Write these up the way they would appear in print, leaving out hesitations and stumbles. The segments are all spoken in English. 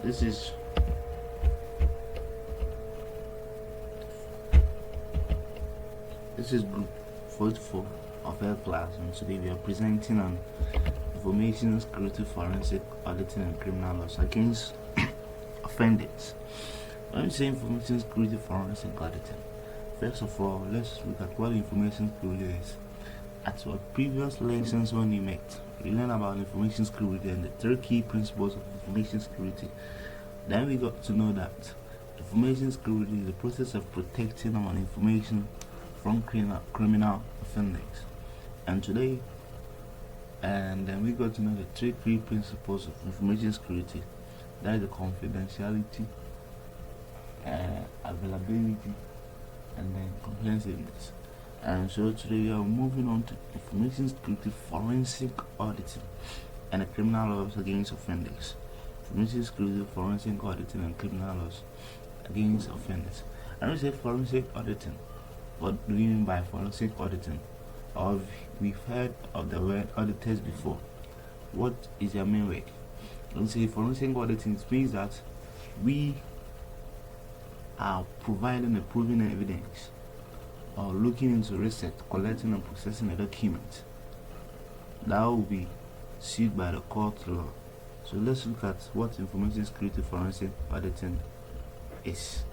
This is group 44 of health class, and today we are presenting on information security, forensic auditing, and criminal laws against offenders. When we say information security, forensic auditing, first of all, let's look at what information security is. At our previous lessons, when we met, we learned about information security and the three key principles of information security. Then we got to know that information security is the process of protecting our information from criminal offenders. And today, and then we got to know the three key principles of information security. That is the confidentiality, availability, and then comprehensiveness. And so today we are moving on to information security, forensic auditing, and the criminal laws against offenders. Information security, forensic auditing, and criminal laws against offenders. And we say forensic auditing. What do we mean by forensic auditing? Or we've heard of the word auditors before. What is their main work? When we say forensic auditing, it means that we are providing and proving evidence or looking into research, collecting and processing a document that will be sued by the court law. So let's look at what information security forensic auditing is.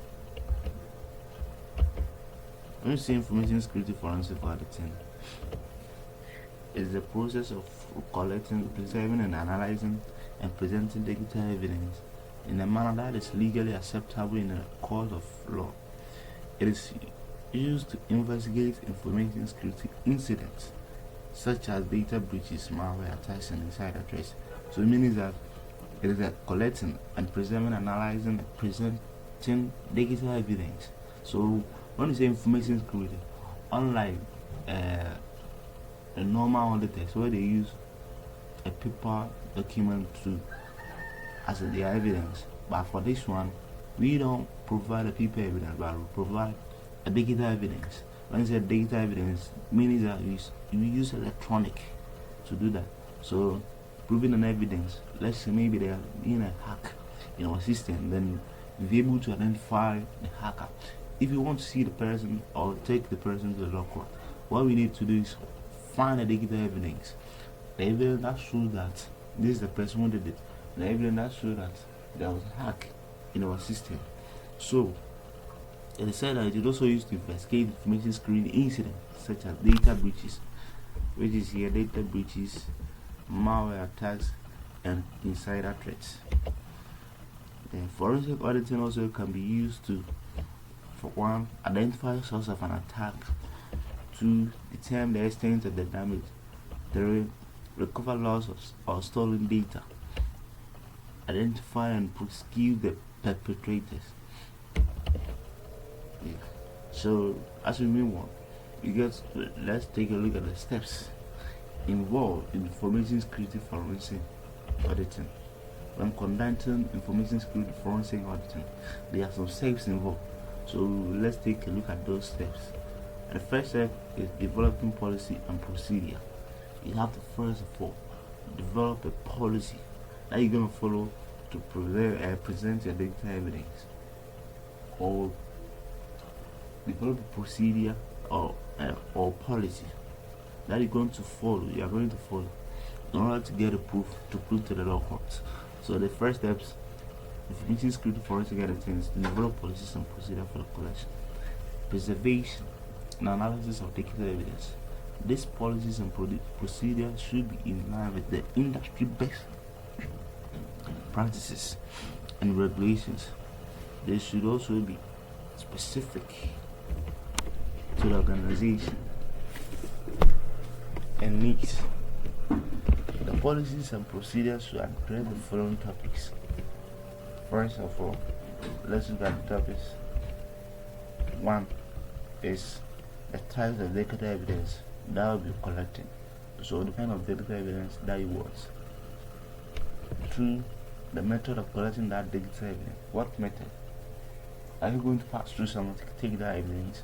When we say information security forensic auditing, is the process of collecting, preserving, and analyzing and presenting digital evidence in a manner that is legally acceptable in a court of law. It is used to investigate information security incidents such as data breaches, malware attacks, and insider threats. So it means that it is collecting and preserving, analyzing, and presenting digital evidence. So when you say information security, unlike a normal auditors where they use a paper document to as their evidence, but for this one we don't provide a paper evidence, but we provide a digital evidence. When you say digital evidence, meaning that you use electronic to do that. So proving an evidence, let's say maybe they are in a hack in our system, then you'll be able to identify the hacker. If you want to see the person or take the person to the law court, what we need to do is find a digital evidence. The evidence that shows that this is the person who did it. The evidence that shows that there was a hack in our system. So it is said that it is also used to investigate information security incidents such as data breaches, which is here data breaches, malware attacks, and insider threats. Then forensic auditing also can be used to, for one, identify the source of an attack, to determine the extent of the damage, three, recover loss or stolen data, identify and prosecute the perpetrators. Yeah. So as we move on, let's take a look at the steps involved in information security forensic auditing. When conducting information security forensic auditing, there are some steps involved. So let's take a look at those steps. And the first step is developing policy and procedure. You have to first of all develop a policy that you're going to follow to present your digital evidence, or develop a procedure or policy that you're going to follow. You are going to follow in order to get a proof to prove to the law courts. So the first steps, information security forensic auditing, is to develop policies and procedure for the collection, preservation, and analysis of digital evidence. These policies and procedures should be in line with the industry best practices and regulations. They should also be specific to the organization and needs. The policies and procedures should address the following topics. First of all, let's look at the topics. One is the types of digital evidence that will be collected. So the kind of digital evidence that you want. Two, the method of collecting that digital evidence. What method? Are you going to pass through someone to take that evidence,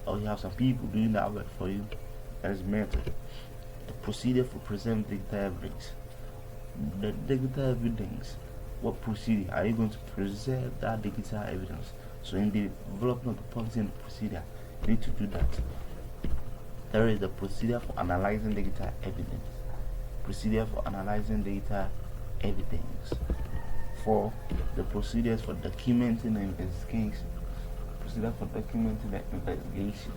or you have some people doing that work for you? That is method. The procedure for presenting digital evidence. The digital evidence what procedure are you going to preserve that digital evidence? So in the development of the policy and the procedure, you need to do that. There is the procedure for analyzing digital evidence. Procedure for analyzing data evidence. For the procedures for documenting the investigation. Procedure for documenting the investigation.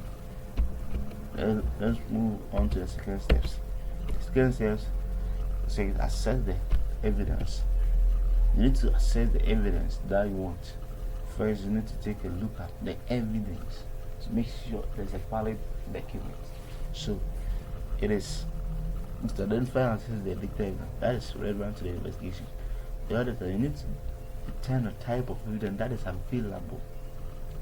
Let's move on to the second steps. The second steps says assess the evidence. You need to assess the evidence that you want. First, you need to take a look at the evidence to make sure there's a valid document. So it is to identify and assess the data evidence that is relevant to the investigation. The auditor, you need to determine the type of evidence that is available,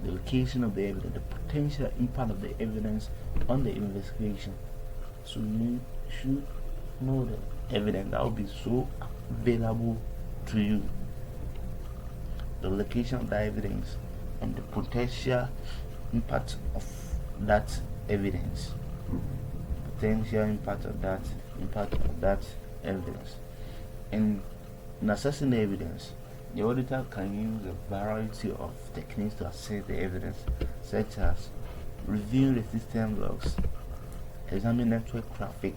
the location of the evidence, the potential impact of the evidence on the investigation. So you should know the evidence that will be so available to you, the location of the evidence, and the potential impact of that evidence. Potential impact of that evidence. And in assessing the evidence, the auditor can use a variety of techniques to assess the evidence, such as reviewing the system logs, examining network traffic,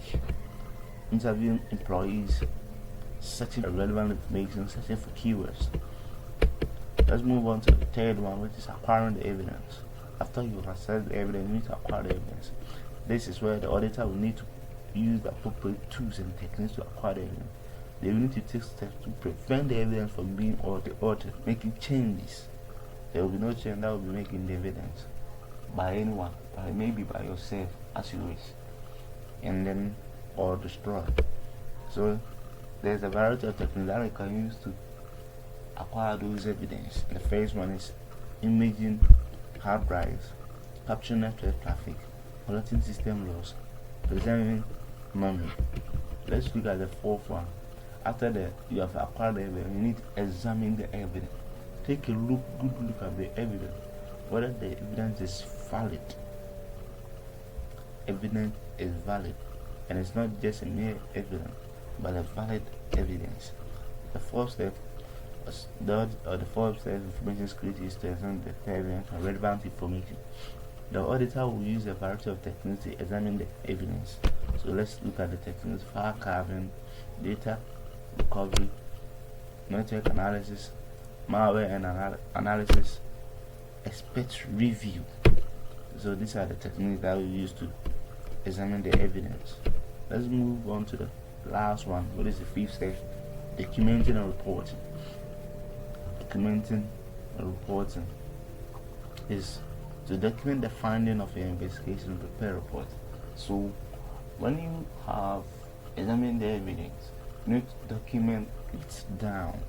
interviewing employees, searching for relevant information, searching for keywords. Let's move on to the third one, which is acquiring the evidence. After you have assessed the evidence, you need to acquire the evidence. This is where the auditor will need to use the appropriate tools and techniques to acquire the evidence. They will need to take steps to prevent the evidence from being altered, making changes. There will be no change that will be making the evidence by anyone, maybe by yourself as you wish, and then or destroy. So there's a variety of techniques that you can use to acquire those evidence. The first one is imaging hard drives, capturing network traffic, collecting system logs, preserving memory. Let's look at the fourth one. After you have acquired the evidence, you need to examine the evidence. Take a good look at the evidence, whether the evidence is valid. Evidence is valid, and it's not just a mere evidence, but a valid evidence. The fourth step, information security, is to examine the evidence and relevant information. The auditor will use a variety of techniques to examine the evidence. So let's look at the techniques: file carving, data recovery, network analysis, malware and analysis, expert review. So these are the techniques that we use to examine the evidence. Let's move on to the last one. What is the fifth step? Documenting and reporting. Documenting and reporting is to document the finding of your investigation and prepare a report. So when you have examined the evidence, you need to document it down,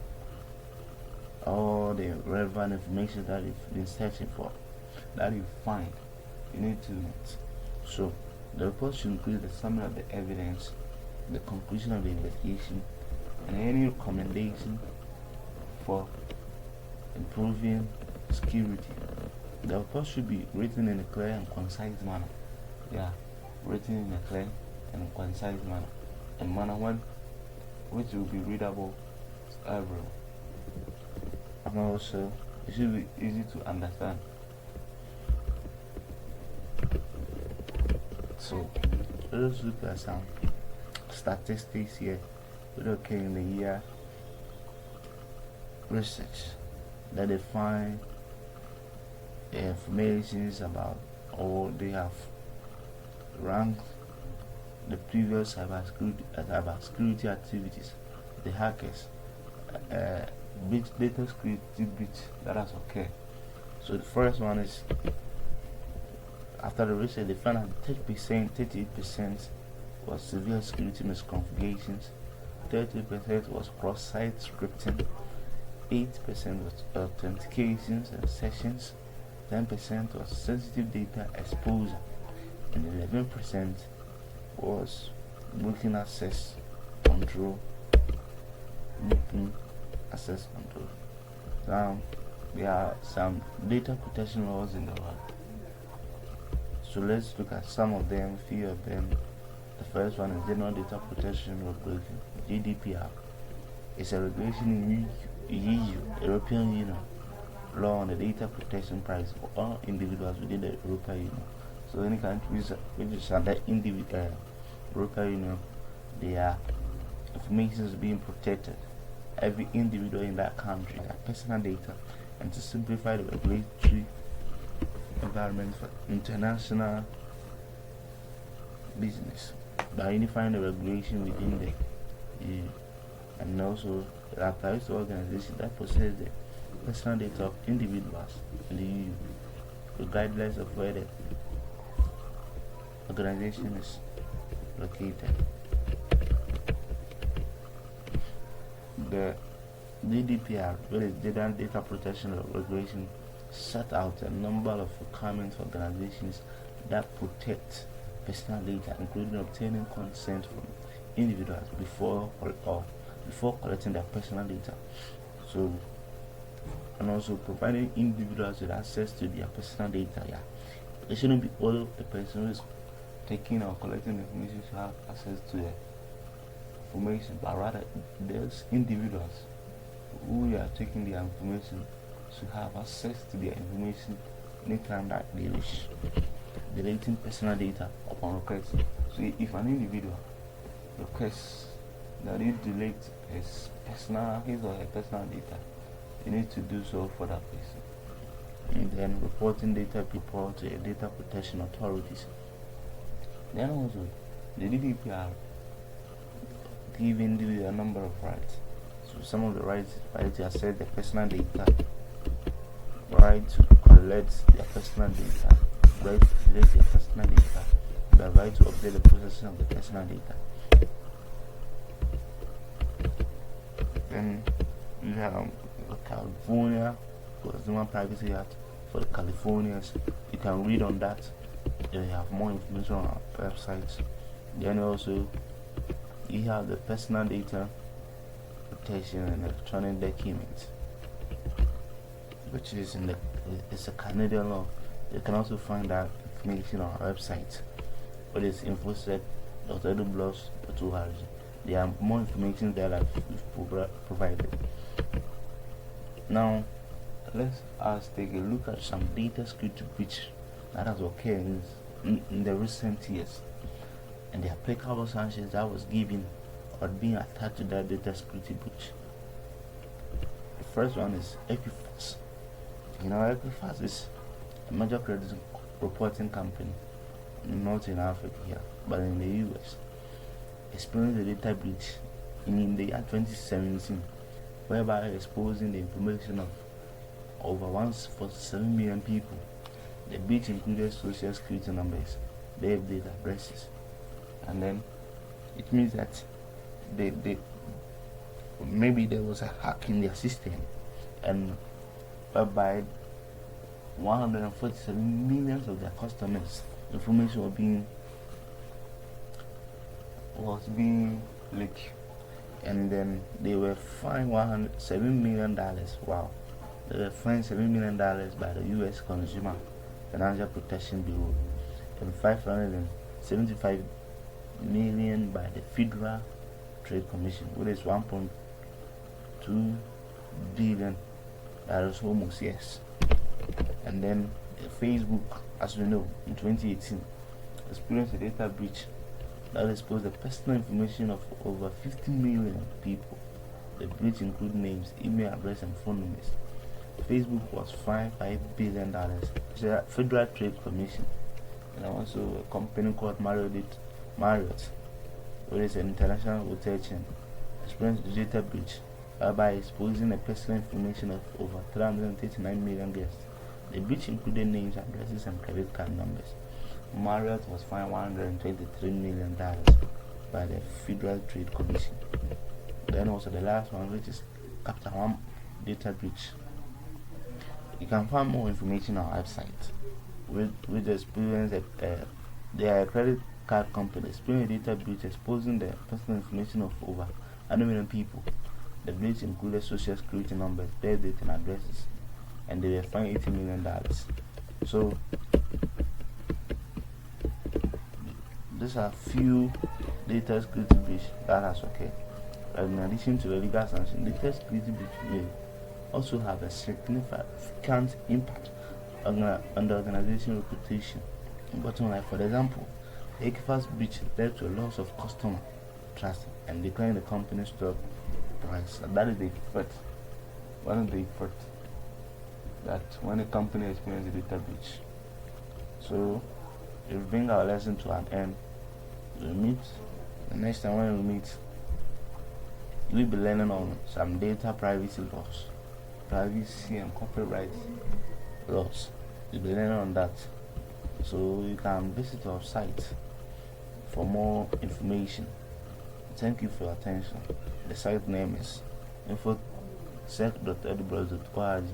all the relevant information that you've been searching for, that you find, you need to note. So the report should include the summary of the evidence, the conclusion of the investigation, and any recommendation for improving security. The report should be written in a clear and concise manner. Written in a clear and concise manner, which will be readable to everyone. And also, it should be easy to understand. So, let's look at some statistics here. We're looking in the year research that they find information about, or they have ranked the previous cybersecurity activities, the hackers, data security breach that has occurred. So the first one is, after the research, they found that 38% was severe security misconfigurations, 30% was cross-site scripting, 8% was authentications and sessions, 10% was sensitive data exposure, and 11% was breaking access control. Now, there are some data protection laws in the world. So let's look at some of them, few of them. The first one is General Data Protection Regulation, GDPR. It's a regulation in which EU, European Union, law on the data protection privacy for all individuals within the European Union. So any countries which is under European Union, their information is being protected. Every individual in that country, their personal data, and to simplify the regulatory environment for international business by unifying the regulation within the EU, and also it applies to organizations that possess the personal data of individuals in the EU, regardless of where the organization is located. The GDPR, which is Data Protection Regulation, set out a number of requirements for organizations that protect personal data, including obtaining consent from individuals before collecting their personal data. So, and also providing individuals with access to their personal data. Yeah, it shouldn't be all the person who is taking or collecting information should have access to the information, but rather those individuals who are taking their information should have access to their information anytime that they wish, deleting personal data upon request. So if an individual requests that you delete his or her personal data, you need to do so for that person. And then reporting data people to the data protection authorities. Then also the GDPR give individuals a number of rights. So some of the rights to access their personal data, right to collect their personal data, right to delete their personal data, the right to update the processing of the personal data. Then you have California Consumer Privacy Act for the Californians. You can read on that. You have more information on our website. Then also you have the personal data protection and electronic documents, which is it's a Canadian law. You can also find that information on our website, which is infosec.edublogs.org. There are more information there that we've provided. Now, let us take a look at some data security breach that has occurred in the recent years, and the applicable sanctions that was given or being attached to that data security breach. The first one is Equifax. Equifax is a major credit reporting company, not in Africa here, but in the US. Experienced a data breach in the year 2017, whereby exposing the information of over 147 million people. The breach included social security numbers, their data addresses, and then it means that maybe there was a hack in their system, and whereby 147 million of their customers' information was being leaked, and then they were fined $107 million. Wow, they were fined $7 million by the U.S. Consumer Financial Protection Bureau, and $575 million by the Federal Trade Commission, which is $1.2 billion. That is almost yes. And then Facebook, as we know, in 2018 experienced a data breach that exposed the personal information of over 50 million people. The breach included names, email address, and phone numbers. Facebook was fined $5 billion. The Federal Trade Commission, and also a company called Marriott, which is an international hotel chain, experienced a data breach by exposing the personal information of over 339 million guests. The breach included names, addresses, and credit card numbers. Marriott was fined $123 million by the Federal Trade Commission. Then also the last one, which is Capital One data breach. You can find more information on our website. With experience that they are a credit card company experienced a data breach exposing the personal information of over 100 million people. The breach included social security numbers, birth dates, and addresses, and they were fined $80 million. So these are few data security breach that has occurred. in addition to the legal sanction, data security breach may also have a significant impact on the organization reputation. Bottom line, for example, the Equifax breach led to a loss of customer trust and decline the company's stock price. And that is the effect. One of the effects that when a company experiences a data breach. So, if we bring our lesson to an end, we'll meet the next time when we meet. We'll be learning on some data privacy laws, privacy and corporate rights laws. We'll be learning on that. So you can visit our site for more information. Thank you for your attention. The site name is infosec.edubros.org.